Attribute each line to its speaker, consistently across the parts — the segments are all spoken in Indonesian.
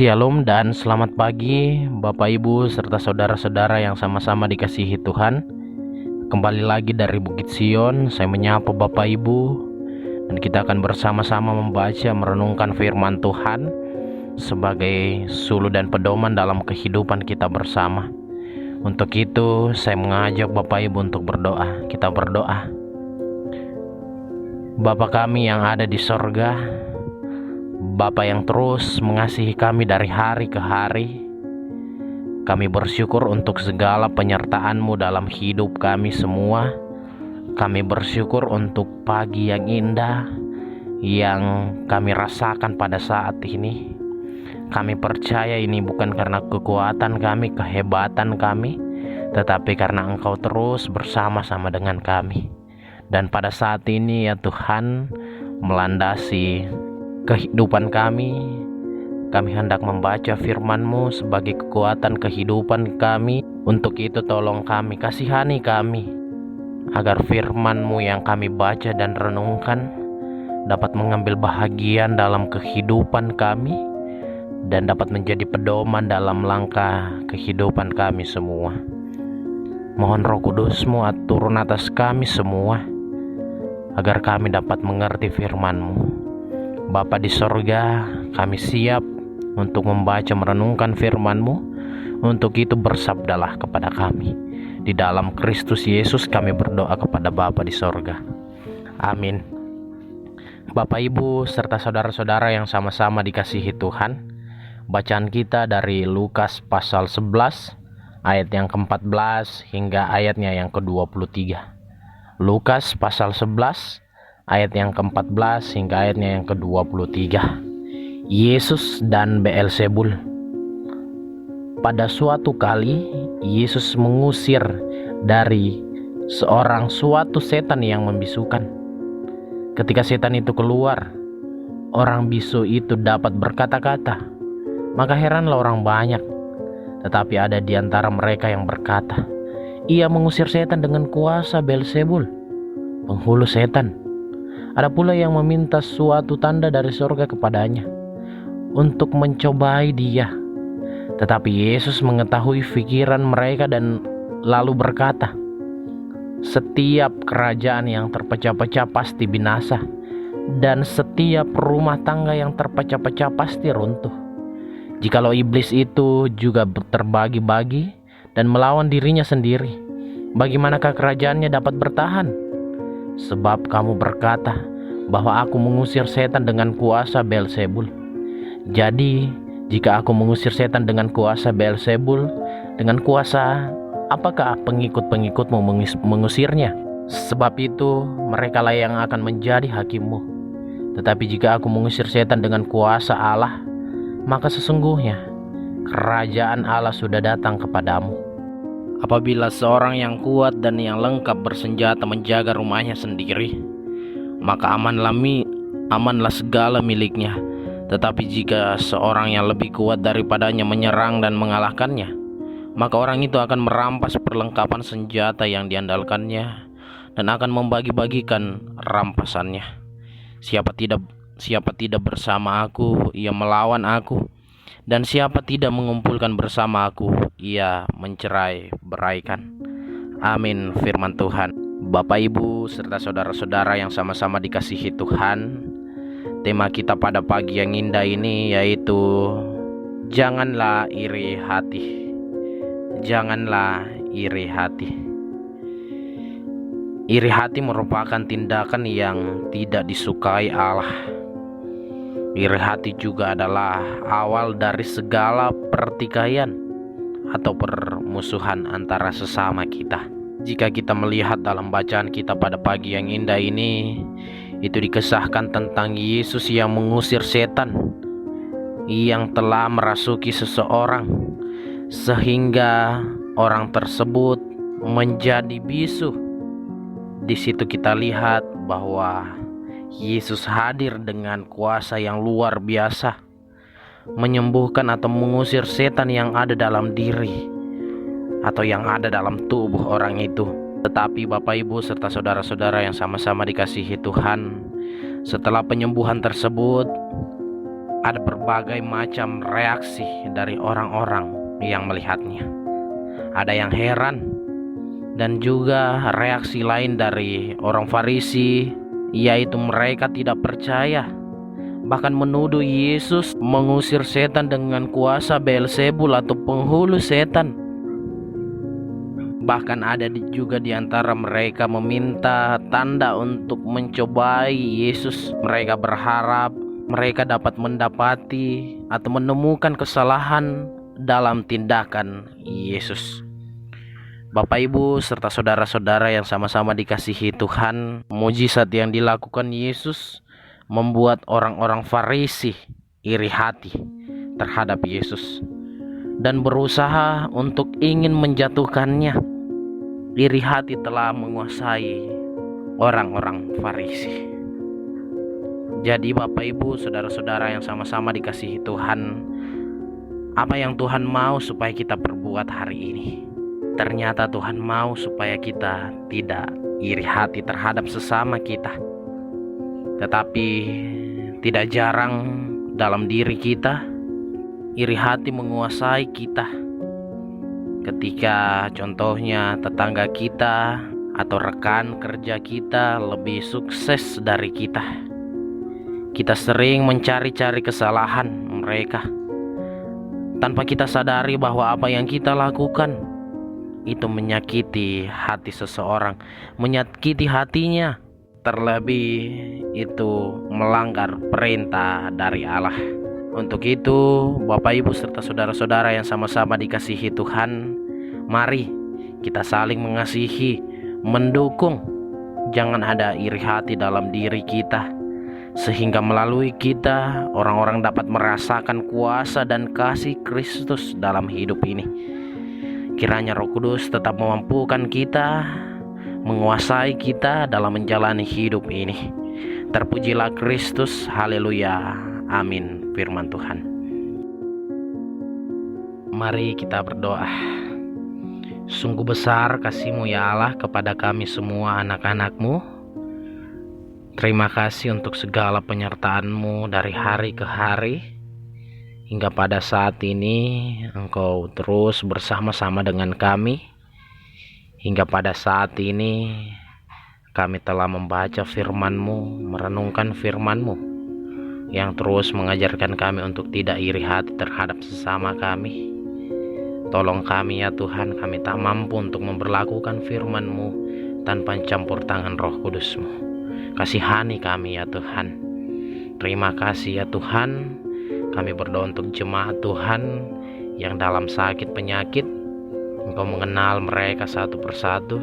Speaker 1: Shalom dan selamat pagi Bapak Ibu serta saudara-saudara yang sama-sama dikasihi Tuhan. Kembali lagi dari Bukit Sion, saya menyapa Bapak Ibu dan kita akan bersama-sama membaca merenungkan firman Tuhan sebagai suluh dan pedoman dalam kehidupan kita bersama. Untuk itu saya mengajak Bapak Ibu untuk berdoa. Kita berdoa. Bapa kami yang ada di sorga, Bapa yang terus mengasihi kami dari hari ke hari, kami bersyukur untuk segala penyertaan-Mu dalam hidup kami semua. Kami bersyukur untuk pagi yang indah yang kami rasakan pada saat ini. Kami percaya ini bukan karena kekuatan kami, kehebatan kami, tetapi karena Engkau terus bersama-sama dengan kami. Dan pada saat ini ya Tuhan, melandasi kehidupan kami hendak membaca firman-Mu sebagai kekuatan kehidupan kami. Untuk itu tolong kami, kasihani kami, agar firman-Mu yang kami baca dan renungkan dapat mengambil bahagian dalam kehidupan kami dan dapat menjadi pedoman dalam langkah kehidupan kami semua. Mohon Roh Kudus-Mu turun atas kami semua, agar kami dapat mengerti firman-Mu. Bapa di sorga, kami siap untuk membaca merenungkan firman-Mu. Untuk itu bersabdalah kepada kami. Di dalam Kristus Yesus kami berdoa kepada Bapa di sorga. Amin. Bapak Ibu serta saudara-saudara yang sama-sama dikasihi Tuhan, bacaan kita dari Lukas pasal 11 ayat yang ke-14 hingga ayatnya yang ke-23. Lukas pasal 11 ayat yang ke-14 hingga ayatnya yang ke-23. Yesus dan Beelzebul. Pada suatu kali Yesus mengusir dari seorang suatu setan yang membisukan. Ketika setan itu keluar, orang bisu itu dapat berkata-kata. Maka heranlah orang banyak. Tetapi ada di antara mereka yang berkata, ia mengusir setan dengan kuasa Beelzebul, penghulu setan. Ada pula yang meminta suatu tanda dari sorga kepadanya untuk mencobai dia. Tetapi Yesus mengetahui pikiran mereka dan lalu berkata, setiap kerajaan yang terpecah-pecah pasti binasa, dan setiap rumah tangga yang terpecah-pecah pasti runtuh. Jikalau iblis itu juga terbagi-bagi dan melawan dirinya sendiri, bagaimanakah kerajaannya dapat bertahan? Sebab kamu berkata bahwa aku mengusir setan dengan kuasa Beelzebul. Jadi jika aku mengusir setan dengan kuasa Beelzebul, dengan kuasa apakah pengikut-pengikutmu mengusirnya? Sebab itu merekalah yang akan menjadi hakimmu. Tetapi jika aku mengusir setan dengan kuasa Allah, maka sesungguhnya kerajaan Allah sudah datang kepadamu. Apabila seorang yang kuat dan yang lengkap bersenjata menjaga rumahnya sendiri, maka amanlah segala miliknya. Tetapi jika seorang yang lebih kuat daripadanya menyerang dan mengalahkannya, maka orang itu akan merampas perlengkapan senjata yang diandalkannya dan akan membagi-bagikan rampasannya. Siapa tidak bersama aku, ia melawan aku. Dan siapa tidak mengumpulkan bersama aku, ia mencerai-beraikan. Amin firman Tuhan. Bapak Ibu serta saudara-saudara yang sama-sama dikasihi Tuhan, tema kita pada pagi yang indah ini yaitu janganlah iri hati. Janganlah iri hati. Iri hati merupakan tindakan yang tidak disukai Allah. Iri hati juga adalah awal dari segala pertikaian atau permusuhan antara sesama kita. Jika kita melihat dalam bacaan kita pada pagi yang indah ini, itu dikisahkan tentang Yesus yang mengusir setan yang telah merasuki seseorang, sehingga orang tersebut menjadi bisu. Di situ kita lihat bahwa Yesus hadir dengan kuasa yang luar biasa, menyembuhkan atau mengusir setan yang ada dalam diri atau yang ada dalam tubuh orang itu. Tetapi Bapak Ibu serta saudara-saudara yang sama-sama dikasihi Tuhan, setelah penyembuhan tersebut, Ada berbagai macam reaksi dari orang-orang yang melihatnya. Ada yang heran, dan juga reaksi lain dari orang Farisi, yaitu mereka tidak percaya, bahkan menuduh Yesus mengusir setan dengan kuasa Beelzebul atau penghulu setan. Bahkan ada juga di antara mereka meminta tanda untuk mencobai Yesus. Mereka berharap mereka dapat mendapati atau menemukan kesalahan dalam tindakan Yesus. Bapak, Ibu, serta saudara-saudara yang sama-sama dikasihi Tuhan, mujizat yang dilakukan Yesus membuat orang-orang Farisi iri hati terhadap Yesus dan berusaha untuk ingin menjatuhkannya. Iri hati telah menguasai orang-orang Farisi. Jadi Bapak, Ibu, saudara-saudara yang sama-sama dikasihi Tuhan, apa yang Tuhan mau supaya kita perbuat hari ini? Ternyata Tuhan mau supaya kita tidak iri hati terhadap sesama kita. Tetapi tidak jarang dalam diri kita, iri hati menguasai kita. Ketika contohnya tetangga kita atau rekan kerja kita lebih sukses dari kita, kita sering mencari-cari kesalahan mereka tanpa kita sadari bahwa apa yang kita lakukan itu menyakiti hati seseorang, menyakiti hatinya. Terlebih itu melanggar perintah dari Allah. Untuk itu, Bapak, Ibu, serta saudara-saudara yang sama-sama dikasihi Tuhan, mari kita saling mengasihi, mendukung. Jangan ada iri hati dalam diri kita, sehingga melalui kita orang-orang dapat merasakan kuasa dan kasih Kristus dalam hidup ini. Kiranya Roh Kudus tetap memampukan kita, menguasai kita dalam menjalani hidup ini. Terpujilah Kristus, haleluya, amin. Firman Tuhan. Mari kita berdoa. Sungguh besar kasih-Mu ya Allah kepada kami semua anak-anak-Mu. Terima kasih untuk segala penyertaan-Mu dari hari ke hari. Hingga pada saat ini Engkau terus bersama-sama dengan kami. Hingga pada saat ini kami telah membaca firman-Mu, merenungkan firman-Mu yang terus mengajarkan kami untuk tidak iri hati terhadap sesama kami. Tolong kami ya Tuhan, kami tak mampu untuk memberlakukan firman-Mu tanpa campur tangan Roh Kudus-Mu. Kasihani kami ya Tuhan. Terima kasih ya Tuhan. Kami berdoa untuk jemaat Tuhan yang dalam sakit penyakit. Engkau mengenal mereka satu persatu.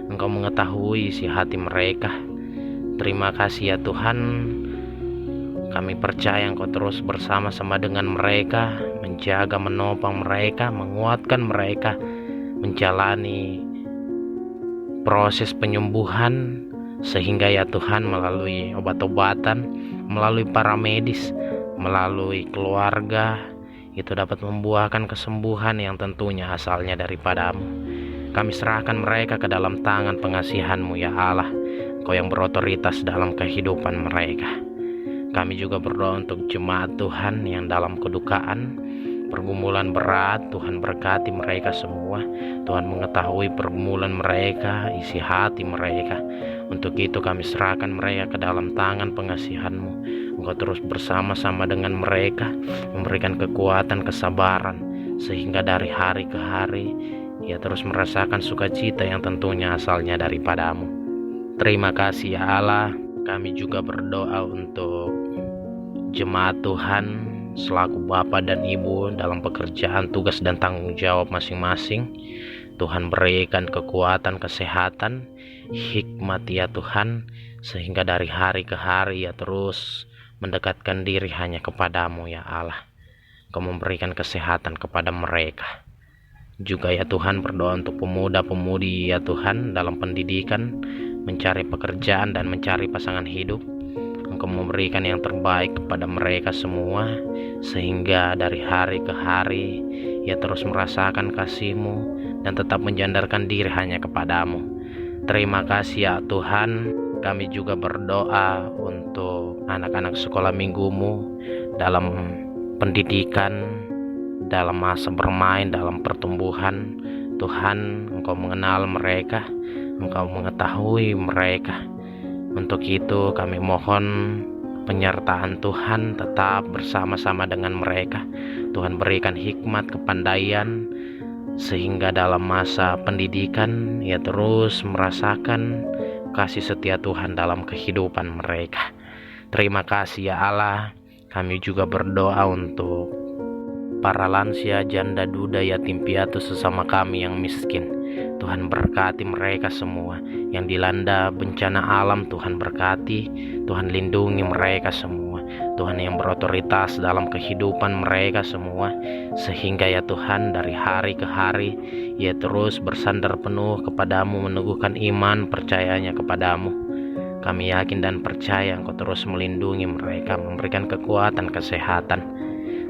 Speaker 1: Engkau mengetahui isi hati mereka. Terima kasih ya Tuhan. Kami percaya Engkau terus bersama-sama dengan mereka, menjaga, menopang mereka, menguatkan mereka, menjalani proses penyembuhan, sehingga ya Tuhan melalui obat-obatan, melalui para medis, melalui keluarga, itu dapat membuahkan kesembuhan yang tentunya asalnya daripada-Mu. Kami serahkan mereka ke dalam tangan pengasihan-Mu ya Allah, Engkau yang berotoritas dalam kehidupan mereka. Kami juga berdoa untuk jemaat Tuhan yang dalam kedukaan, pergumulan berat. Tuhan berkati mereka semua. Tuhan mengetahui pergumulan mereka, isi hati mereka. Untuk itu kami serahkan mereka ke dalam tangan pengasihan-Mu. Engkau terus bersama-sama dengan mereka, memberikan kekuatan, kesabaran, sehingga dari hari ke hari ia terus merasakan sukacita yang tentunya asalnya daripada-Mu. Terima kasih ya Allah. Kami juga berdoa untuk jemaat Tuhan selaku Bapak dan Ibu dalam pekerjaan, tugas dan tanggung jawab masing-masing. Tuhan berikan kekuatan, kesehatan, hikmat ya Tuhan, sehingga dari hari ke hari ya terus mendekatkan diri hanya kepada-Mu ya Allah. Kau memberikan kesehatan kepada mereka. Juga ya Tuhan berdoa untuk pemuda-pemudi ya Tuhan dalam pendidikan, mencari pekerjaan dan mencari pasangan hidup. Engkau memberikan yang terbaik kepada mereka semua, sehingga dari hari ke hari ia terus merasakan kasih-Mu dan tetap menjandarkan diri hanya kepada-Mu. Terima kasih ya Tuhan. Kami juga berdoa untuk anak-anak sekolah minggu-Mu. dalam pendidikan, dalam masa bermain, dalam pertumbuhan. Tuhan, Engkau mengenal mereka, Engkau mengetahui mereka. Untuk itu kami mohon penyertaan Tuhan tetap bersama-sama dengan mereka. Tuhan berikan hikmat, kepandaian, sehingga dalam masa pendidikan ia terus merasakan kasih setia Tuhan dalam kehidupan mereka. Terima kasih ya Allah. Kami juga berdoa untuk para lansia, janda, duda, yatim piatu sesama kami yang miskin. Tuhan berkati mereka semua. Yang dilanda bencana alam, Tuhan berkati. Tuhan lindungi mereka semua. Tuhan yang berotoritas dalam kehidupan mereka semua. Sehingga ya Tuhan, dari hari ke hari ia terus bersandar penuh kepadamu, meneguhkan iman percayanya kepadamu. Kami yakin dan percaya Engkau terus melindungi mereka, memberikan kekuatan, kesehatan.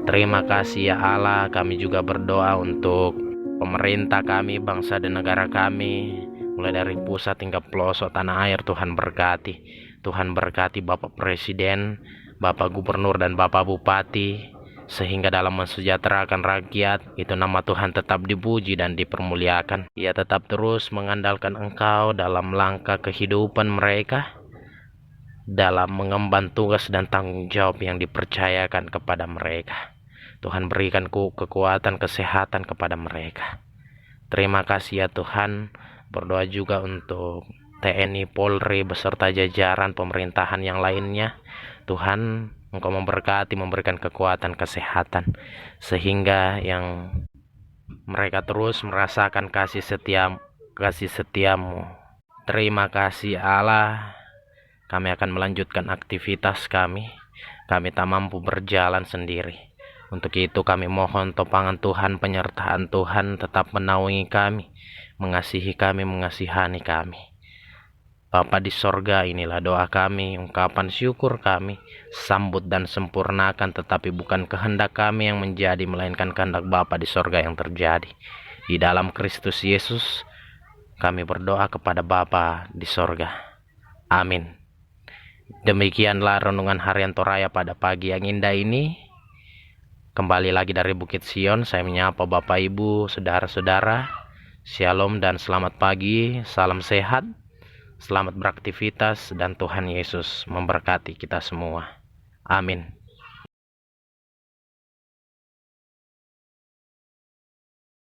Speaker 1: Terima kasih ya Allah. Kami juga berdoa untuk pemerintah kami, bangsa dan negara kami, mulai dari pusat hingga pelosok tanah air. Tuhan berkati. Tuhan berkati Bapak Presiden, Bapak Gubernur dan Bapak Bupati, sehingga dalam mensejahterakan rakyat itu nama Tuhan tetap dipuji dan dipermuliakan. Ia tetap terus mengandalkan Engkau dalam langkah kehidupan mereka, dalam mengemban tugas dan tanggung jawab yang dipercayakan kepada mereka. Tuhan berikan kekuatan, kesehatan kepada mereka. Terima kasih ya Tuhan. Berdoa juga untuk TNI, Polri beserta jajaran pemerintahan yang lainnya. Tuhan, Engkau memberkati, memberikan kekuatan, kesehatan, sehingga yang mereka terus merasakan kasih setiamu. Terima kasih Allah. Kami akan melanjutkan aktivitas kami. Kami tak mampu berjalan sendiri. Untuk itu kami mohon topangan Tuhan, penyertaan Tuhan tetap menaungi kami, mengasihi kami, mengasihani kami. Bapa di sorga, inilah doa kami, ungkapan syukur kami. Sambut dan sempurnakan, tetapi bukan kehendak kami yang menjadi, melainkan kehendak Bapa di sorga yang terjadi. Di dalam Kristus Yesus kami berdoa kepada Bapa di sorga. Amin. Demikianlah renungan harian Toraya pada pagi yang indah ini. Kembali lagi dari Bukit Sion, saya menyapa Bapak Ibu, saudara-saudara. Shalom dan selamat pagi, salam sehat, selamat beraktivitas, dan Tuhan Yesus memberkati kita semua. Amin.